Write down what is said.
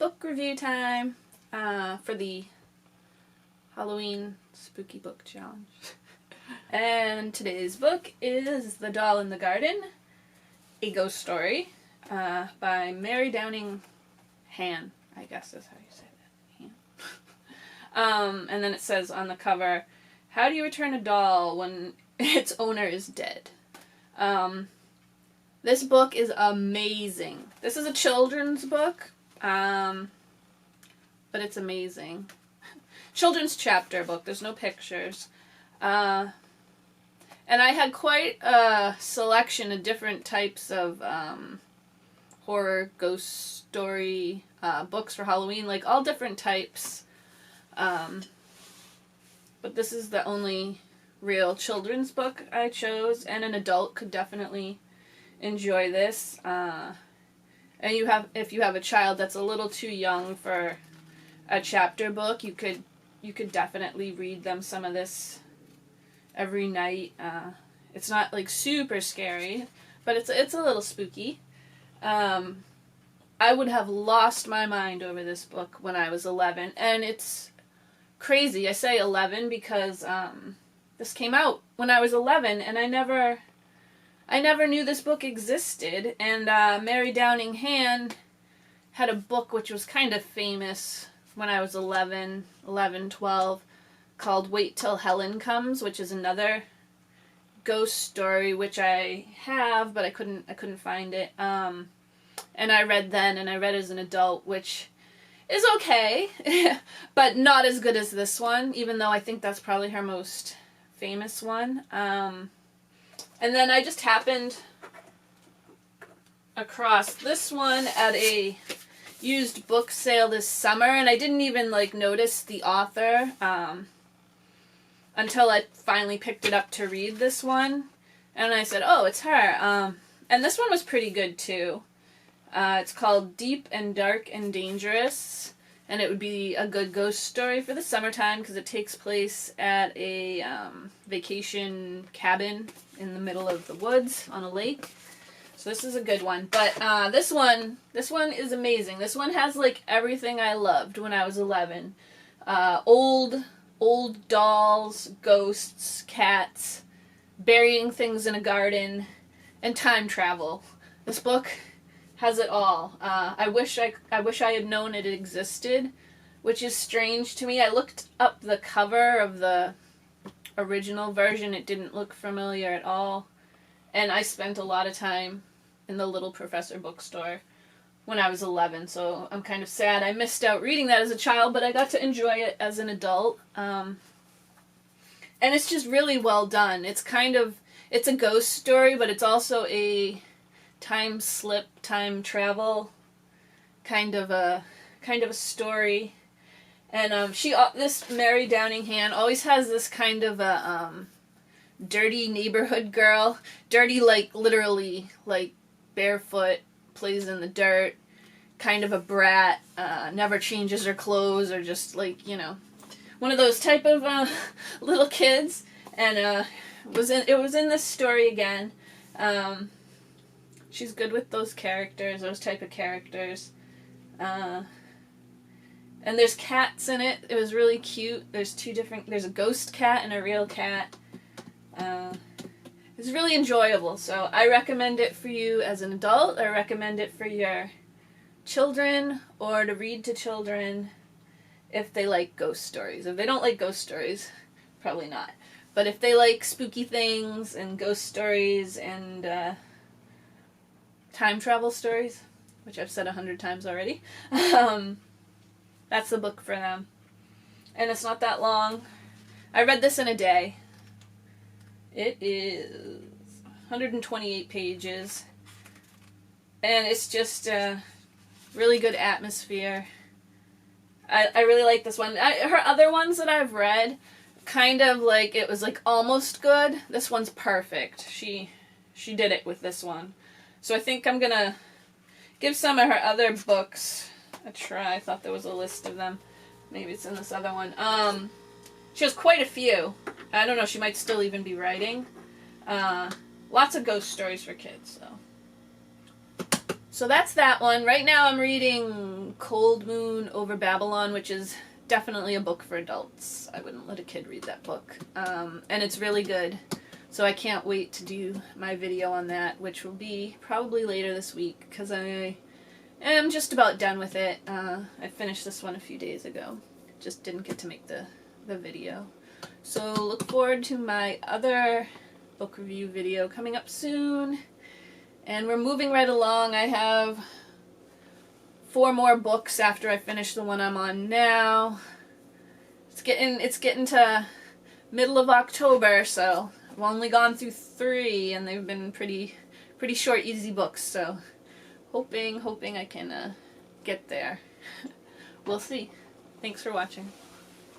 book review time for the Halloween Spooky Book Challenge. And today's book is The Doll in the Garden, a ghost story by Mary Downing Hahn, I guess is how you say that. Hahn. And then it says on the cover, "How do you return a doll when its owner is dead?" This book is amazing. This is a children's book, but it's amazing. Children's chapter book. There's no pictures. And I had quite a selection of different types of horror, ghost story books for Halloween, like all different types. But this is the only real children's book I chose, and an adult could definitely enjoy this. And if you have a child that's a little too young for a chapter book, you could definitely read them some of this every night. It's not like super scary, but it's a little spooky. I would have lost my mind over this book when I was 11, and it's crazy. I say 11 because this came out when I was 11, and I never knew this book existed. And Mary Downing Hahn had a book which was kind of famous when I was 11, 12, called Wait Till Helen Comes, which is another ghost story, which I have, but I couldn't find it. And I read then, and I read as an adult, which is okay, but not as good as this one, even though I think that's probably her most famous one. And then I just happened across this one at a used book sale this summer, and I didn't even notice the author until I finally picked it up to read this one, and I said, oh, it's her. And this one was pretty good too. It's called Deep and Dark and Dangerous, and it would be a good ghost story for the summertime because it takes place at a vacation cabin in the middle of the woods on a lake. So this is a good one. But this one is amazing. This one has everything I loved when I was 11. Old dolls, ghosts, cats, burying things in a garden, and time travel. This book has it all. I wish I had known it existed, which is strange to me. I looked up the cover of the original version. It didn't look familiar at all. And I spent a lot of time in the Little Professor bookstore when I was 11, so I'm kind of sad I missed out reading that as a child, but I got to enjoy it as an adult. And it's just really well done. It's a ghost story, but it's also a time slip, time travel kind of a story. And this Mary Downing Hahn always has this kind of a dirty neighborhood girl. Dirty, literally, barefoot, plays in the dirt, kind of a brat, never changes her clothes, or just one of those type of little kids. And it was in this story again. She's good with those type of characters. And there's cats in it. It was really cute. There's a ghost cat and a real cat. It's really enjoyable, so I recommend it for you as an adult. I recommend it for your children, or to read to children if they like ghost stories. If they don't like ghost stories, probably not. But if they like spooky things and ghost stories and time travel stories, which I've said 100 times already, that's the book for them. And it's not that long. I read this in a day. It is 128 pages, and it's just a really good atmosphere. I really like this one. Her other ones that I've read, it was almost good. This one's perfect. She did it with this one. So I think I'm gonna give some of her other books a try. I thought there was a list of them. Maybe it's in this other one. She has quite a few. I don't know, she might still even be writing. Lots of ghost stories for kids, so. So that's that one. Right now I'm reading Cold Moon Over Babylon, which is definitely a book for adults. I wouldn't let a kid read that book. And it's really good. So I can't wait to do my video on that, which will be probably later this week, because I am just about done with it. I finished this one a few days ago. Just didn't get to make the video. So look forward to my other book review video coming up soon. And we're moving right along. I have 4 more books after I finish the one I'm on now. It's getting to middle of October, so I've only gone through 3, and they've been pretty short, easy books. So hoping I can get there. We'll see. Thanks for watching.